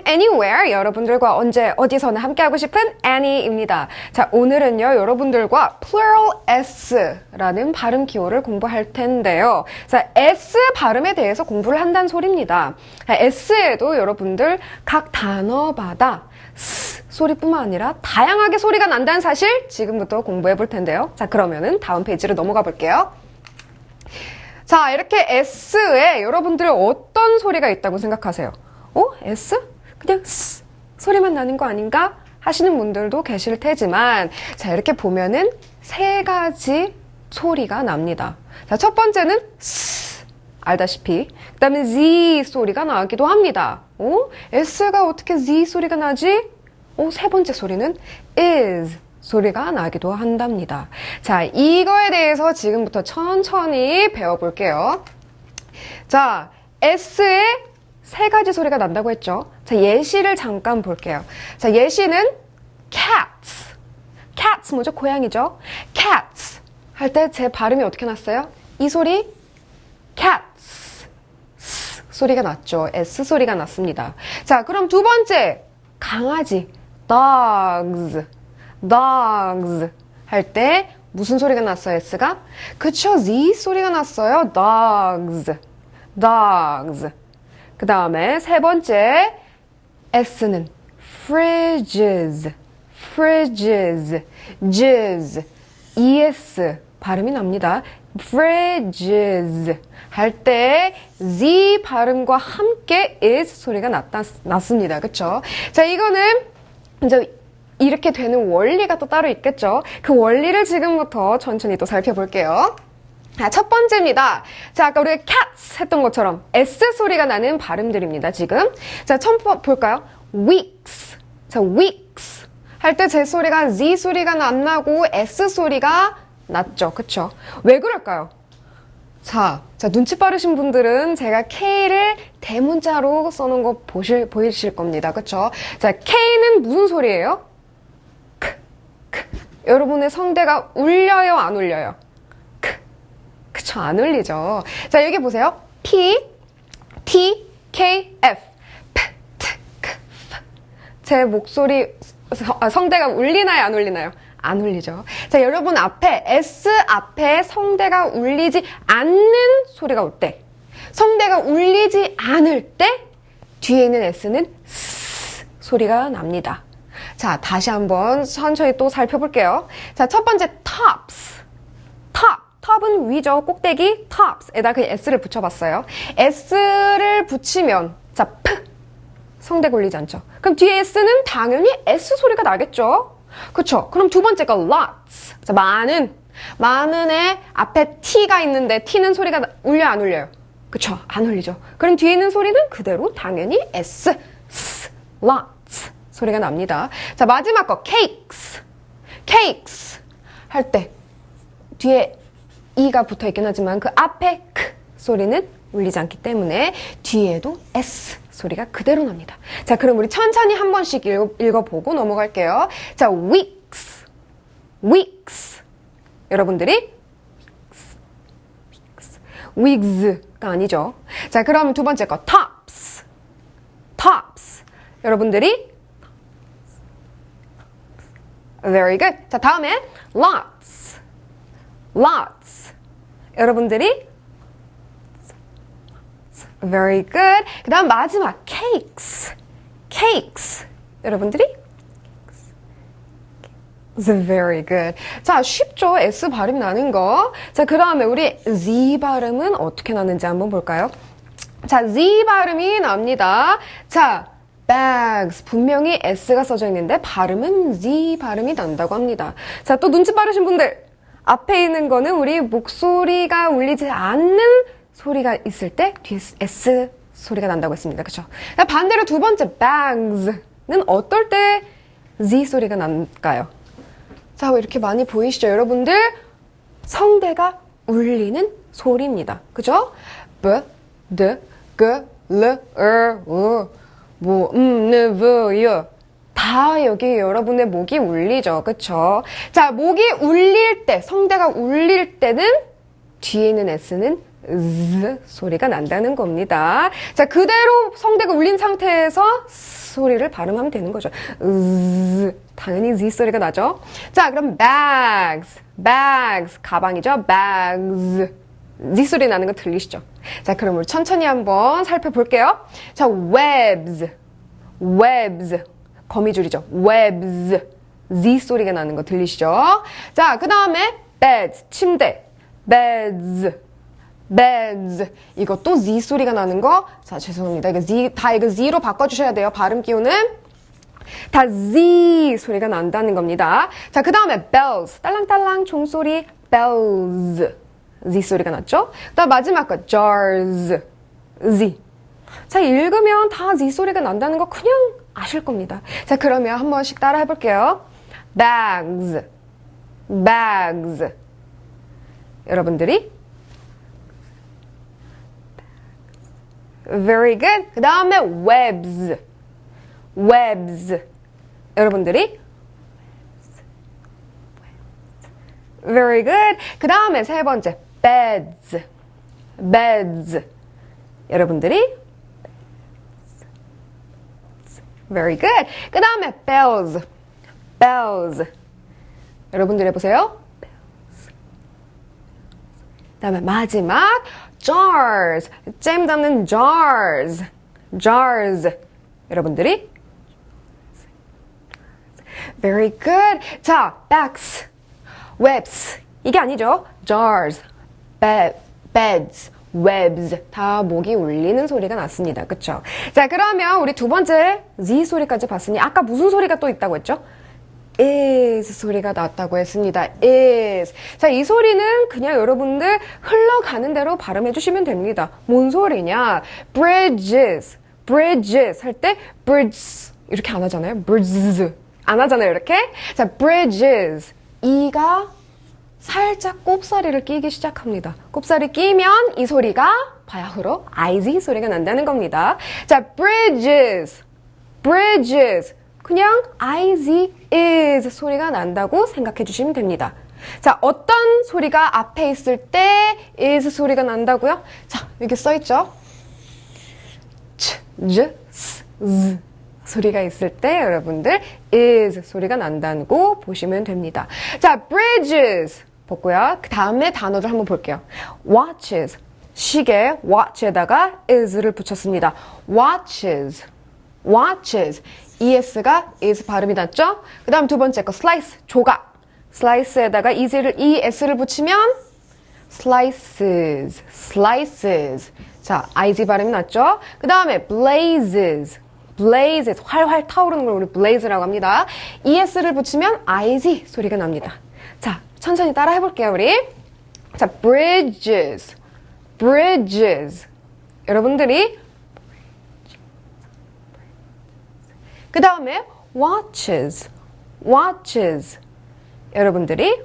anywhere, 여러분들과 언제 어디서나 함께하고 싶은 Annie입니다. 자, 오늘은요 여러분들과 plural s라는 발음 기호를 공부할 텐데요. 자, s 발음에 대해서 공부를 한다는 소리입니다. s에도 여러분들 각 단어마다 s 소리뿐만 아니라 다양하게 소리가 난다는 사실 지금부터 공부해 볼 텐데요. 자, 그러면은 다음 페이지로 넘어가 볼게요. 자, 이렇게 S에 여러분들 어떤 소리가 있다고 생각하세요? S? 그냥 S 소리만 나는 거 아닌가? 하시는 분들도 계실 테지만, 자, 이렇게 보면은 세 가지 소리가 납니다. 자, 첫 번째는 S, 알다시피. 그 다음에 Z 소리가 나기도 합니다. S가 어떻게 Z 소리가 나지? 세 번째 소리는 is 소리가 나기도 한답니다. 자, 이거에 대해서 지금부터 천천히 배워볼게요. 자, S에 세 가지 소리가 난다고 했죠. 자, 예시를 잠깐 볼게요. 자, 예시는 cats. cats 뭐죠? 고양이죠? cats 할 때 제 발음이 어떻게 났어요? 이 소리 cats S 소리가 났죠. S 소리가 났습니다. 자, 그럼 두 번째 강아지 dogs dogs 할 때 무슨 소리가 났어요? S가? 그쵸, Z 소리가 났어요. dogs dogs. 그 다음에 세 번째 S는 fridges fridges jizz es 발음이 납니다. fridges 할 때 Z 발음과 함께 is 소리가 났습니다. 그쵸? 자, 이거는 이제 이렇게 되는 원리가 또 따로 있겠죠. 그 원리를 지금부터 천천히 또 살펴볼게요. 자, 첫 번째입니다. 자, 아까 우리가 cats 했던 것처럼 S 소리가 나는 발음들입니다, 지금. 자, 처음 볼까요? weeks. 자, weeks. 할 때 제 소리가 Z 소리가 안 나고 S 소리가 났죠. 그쵸? 왜 그럴까요? 자, 눈치 빠르신 분들은 제가 K를 대문자로 써놓은 거 보이실 겁니다. 그쵸? 자, K는 무슨 소리예요? 여러분의 성대가 울려요, 안 울려요? 그쵸, 안 울리죠. 자, 여기 보세요. P, T, K, F. P, T, K, F. 제 목소리, 성대가 울리나요, 안 울리나요? 안 울리죠. 자, 여러분 앞에, S 앞에 성대가 울리지 않는 소리가 올 때, 성대가 울리지 않을 때, 뒤에 있는 S는 S 소리가 납니다. 자, 다시 한번 천천히 또 살펴볼게요. 자, 첫 번째, tops. top은 위죠. 꼭대기, tops에다 그냥 S를 붙여봤어요. S를 붙이면, 자, P. 성대가 울리지 않죠. 그럼 뒤에 S는 당연히 S 소리가 나겠죠. 그쵸? 그럼 두 번째가 lots. 자, 많은에 앞에 T가 있는데 T는 소리가 울려, 안 울려요? 그쵸? 안 울리죠. 그럼 뒤에 있는 소리는 그대로 당연히 S, lots. 소리가 납니다. 자, 마지막 거 cakes 할 때 뒤에 E가 붙어있긴 하지만 그 앞에 K 소리는 울리지 않기 때문에 뒤에도 S 소리가 그대로 납니다. 자, 그럼 우리 천천히 한 번씩 읽어보고 넘어갈게요. 자, weeks 여러분들이 wigs가 아니죠. 자, 그럼 두 번째 거 tops 여러분들이 very good. 자, 다음에 lots 여러분들이 very good. 그 다음 마지막 cakes 여러분들이 very good. 자, 쉽죠? S 발음 나는 거. 자, 그 다음에 우리 Z 발음은 어떻게 나는지 한번 볼까요? 자, Z 발음이 납니다. 자, bags 분명히 S가 써져 있는데 발음은 Z 발음이 난다고 합니다. 자, 또 눈치 빠르신 분들 앞에 있는 거는 우리 목소리가 울리지 않는 소리가 있을 때 뒤에 S 소리가 난다고 했습니다. 그쵸? 반대로 두 번째 bags는 어떨 때 Z 소리가 날까요? 자, 이렇게 많이 보이시죠? 여러분들 성대가 울리는 소리입니다. 그죠? B, D, G, L, R, U 뭐, N, V, U 다 여기 여러분의 목이 울리죠. 그쵸? 자, 목이 울릴 때, 성대가 울릴 때는 뒤에 있는 S는 Z 소리가 난다는 겁니다. 자, 그대로 성대가 울린 상태에서 소리를 발음하면 되는 거죠. Z, 당연히 Z 소리가 나죠. 자, 그럼 bags, bags, 가방이죠. bags. Z 소리 나는 거 들리시죠? 자, 그럼 우리 천천히 한번 살펴볼게요. 자, webs, webs, 거미줄이죠. webs, Z 소리가 나는 거 들리시죠? 자, 그 다음에 beds, 침대, beds, beds. 이것도 Z 소리가 나는 거. 자, 죄송합니다. 이거 Z, 다 이거 Z로 바꿔주셔야 돼요. 발음 기호는. 다 Z 소리가 난다는 겁니다. 자, 그 다음에 bells, 딸랑딸랑 종소리, bells. Z 소리가 났죠? 그 다음 마지막 거, jars, Z. 자, 읽으면 다 Z 소리가 난다는 거 그냥 아실 겁니다. 자, 그러면 한 번씩 따라 해볼게요. bags, bags. 여러분들이 very good. 그 다음에 webs, webs. 여러분들이 very good. 그 다음에 세 번째 beds, beds. 여러분들이 very good. 그 다음에 bells, bells. 여러분들 해보세요. 그 다음에 마지막 jars, 잼 담는 jars, jars. 여러분들이 very good. 자, backs, webs. 이게 아니죠. jars, beds, webs. 다 목이 울리는 소리가 났습니다. 그쵸? 자, 그러면 우리 두 번째 Z 소리까지 봤으니 아까 무슨 소리가 또 있다고 했죠? is 소리가 났다고 했습니다. is. 자, 이 소리는 그냥 여러분들 흘러가는 대로 발음해 주시면 됩니다. 뭔 소리냐? bridges, bridges 할 때 bridges 이렇게 안 하잖아요. bridges 안 하잖아요. 이렇게. 자, bridges. 이가 살짝 꼽사리를 끼기 시작합니다. 꼽사리 끼면 이 소리가 바야흐로 IZ 소리가 난다는 겁니다. 자, bridges, bridges. 그냥 IZ is 소리가 난다고 생각해 주시면 됩니다. 자, 어떤 소리가 앞에 있을 때 is 소리가 난다고요? 자, 여기 써있죠? ch, j, s, z 소리가 있을 때 여러분들 is 소리가 난다고 보시면 됩니다. 자, bridges 보고요. 그 다음에 단어를 한번 볼게요. watches, 시계 watch에다가 is를 붙였습니다. watches, watches. es가 is 발음이 났죠? 그 다음 두 번째 거 slice, 조각. slice에다가 es를 붙이면 slices, slices. 자, iz 발음이 났죠? 그 다음에 blazes, blazes. 활활 타오르는 걸 우리 blaze라고 합니다. es를 붙이면 iz 소리가 납니다. 자, 천천히 따라 해볼게요, 우리. 자, bridges, bridges. 여러분들이 그 다음에 watches, watches. 여러분들이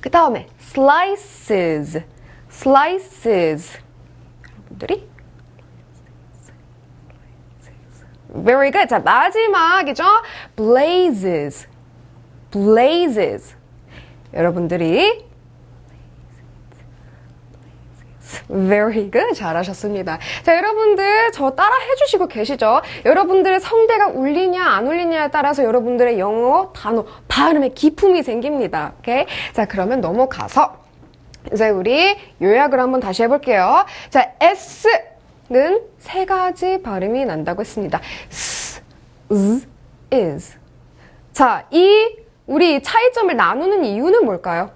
그 다음에 slices, slices. 여러분들이 very good. 자, 마지막이죠. blazes, blazes. 여러분들이 very good. 잘하셨습니다. 자, 여러분들 저 따라 해주시고 계시죠? 여러분들의 성대가 울리냐 안 울리냐에 따라서 여러분들의 영어 단어 발음에 기품이 생깁니다. 오케이? 자, 그러면 넘어가서 이제 우리 요약을 한번 다시 해볼게요. 자, S는 세 가지 발음이 난다고 했습니다. S, Z, is. 자, 우리 차이점을 나누는 이유는 뭘까요?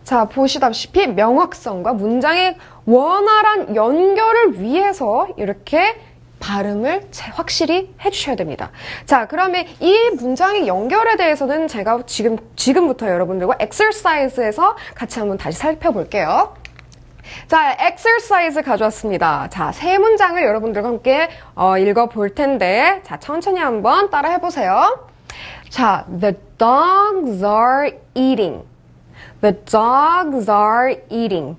자, 보시다시피 명확성과 문장의 원활한 연결을 위해서 이렇게 발음을 확실히 해주셔야 됩니다. 자, 그러면 이 문장의 연결에 대해서는 제가 지금부터 여러분들과 exercise에서 같이 한번 다시 살펴볼게요. 자, exercise 가져왔습니다. 자, 세 문장을 여러분들과 함께 읽어볼 텐데, 자, 천천히 한번 따라 해보세요. 자, the dogs are eating. The dogs are eating.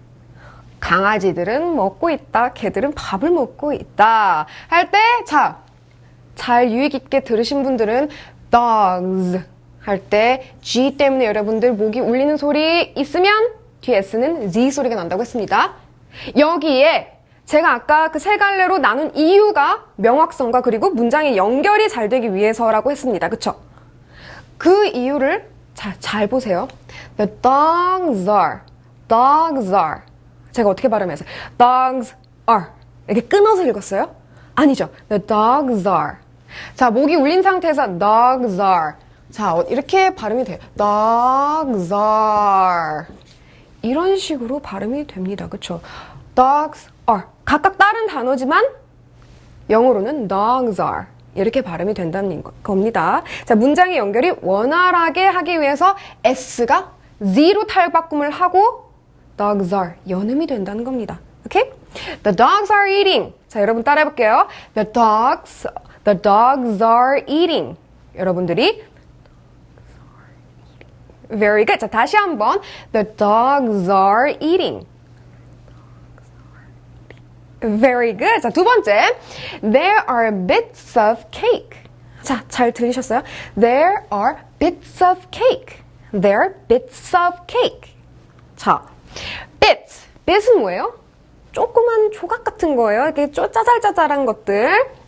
강아지들은 먹고 있다. 개들은 밥을 먹고 있다. 할 때, 자, 잘 유익 있게 들으신 분들은 dogs 할 때 G 때문에 여러분들 목이 울리는 소리 있으면 뒤에 S는 Z 소리가 난다고 했습니다. 여기에 제가 아까 그 세 갈래로 나눈 이유가 명확성과 그리고 문장의 연결이 잘 되기 위해서라고 했습니다. 그쵸? 그 이유를 잘 보세요. The dogs are. 제가 어떻게 발음해서 dogs are. 이렇게 끊어서 읽었어요? 아니죠. The dogs are. 자, 목이 울린 상태에서 dogs are. 자, 이렇게 발음이 돼요. dogs are. 이런 식으로 발음이 됩니다. 그쵸? dogs are. 각각 다른 단어지만 영어로는 dogs are. 이렇게 발음이 된다는 겁니다. 자, 문장의 연결이 원활하게 하기 위해서 S가 Z로 탈바꿈을 하고 dogs are. 연음이 된다는 겁니다. 오케이? The dogs are eating. 자, 여러분 따라해볼게요. The dogs are eating. 여러분들이 Very good. 자, 다시 한번. The dogs are eating. Very good. 자, 두 번째. There are bits of cake. 자, 잘 들리셨어요? There are bits of cake. There are bits of cake. 자, bits. bit은 뭐예요? 조그만 조각 같은 거예요. 이렇게 짜잘짜잘한 것들.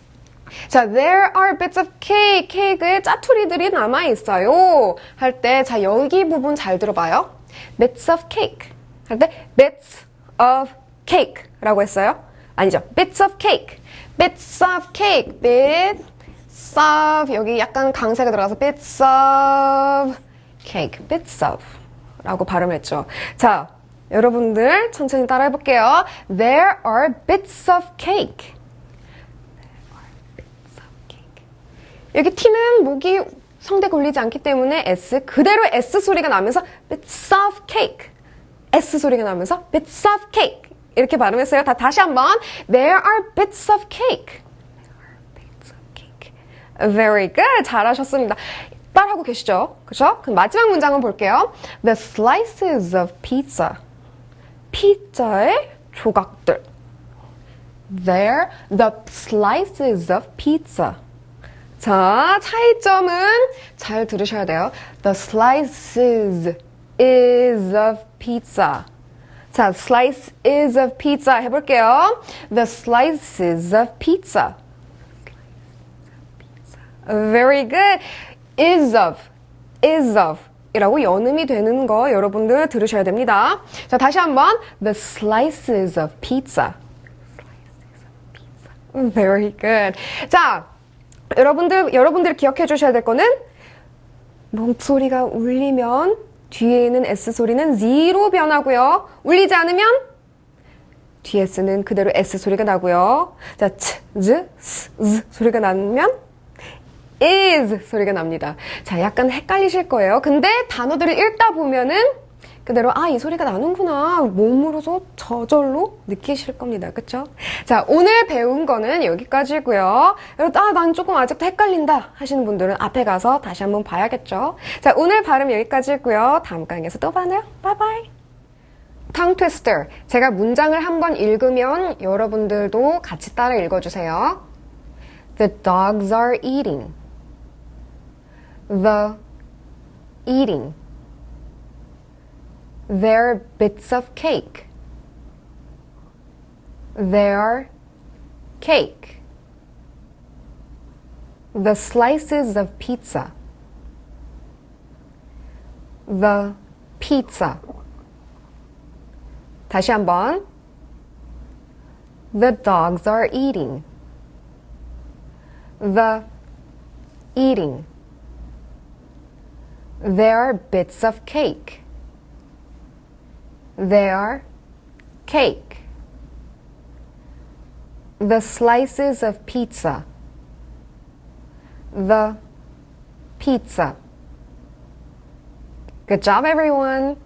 자, there are bits of cake. 케이크에 짜투리들이 남아있어요. 할 때, 자, 여기 부분 잘 들어봐요. bits of cake. 할 때, bits of cake 라고 했어요. 아니죠. bits of cake. bits of cake. bits of. 여기 약간 강세가 들어가서 bits of cake. bits of. 라고 발음했죠. 자, 여러분들 천천히 따라 해볼게요. There are bits of cake. 여기 T는 목이 성대가 울리지 않기 때문에 S 그대로 S 소리가 나면서 bits of cake. S 소리가 나면서 bits of cake. 이렇게 발음했어요. 다시 한번. There are bits of cake. bits of cake. Very good. 잘하셨습니다. 따라하고 계시죠? 그렇죠? 그럼 마지막 문장은 볼게요. The slices of pizza. 피자의 조각들. They're the slices of pizza. 자, 차이점은 잘 들으셔야 돼요. The slices is of pizza. 자, slice is of pizza 해볼게요. The slices of pizza. Very good. is of 이라고 연음이 되는 거 여러분들 들으셔야 됩니다. 자, 다시 한번. The slices of pizza. Very good. 자, 여러분들 기억해 주셔야 될 거는 목소리가 울리면 뒤에 있는 S 소리는 Z로 변하고요. 울리지 않으면 뒤에 S는 그대로 S 소리가 나고요. 자, 츠, 즈, 스, 즈 소리가 나면 is 소리가 납니다. 자, 약간 헷갈리실 거예요. 근데 단어들을 읽다 보면은 그대로 이 소리가 나는구나 몸으로서 저절로 느끼실 겁니다. 그쵸? 자, 오늘 배운 거는 여기까지고요. 난 조금 아직도 헷갈린다 하시는 분들은 앞에 가서 다시 한번 봐야겠죠. 자, 오늘 발음 여기까지고요. 다음 강의에서 또 봐요. 바이바이. tongue twister. 제가 문장을 한번 읽으면 여러분들도 같이 따라 읽어주세요. The dogs are eating. The eating. They're bits of cake. They're cake. The slices of pizza. The pizza. 다시 한번. The dogs are eating. The eating. They're bits of cake. They are cake. The slices of pizza. The pizza. Good job, everyone.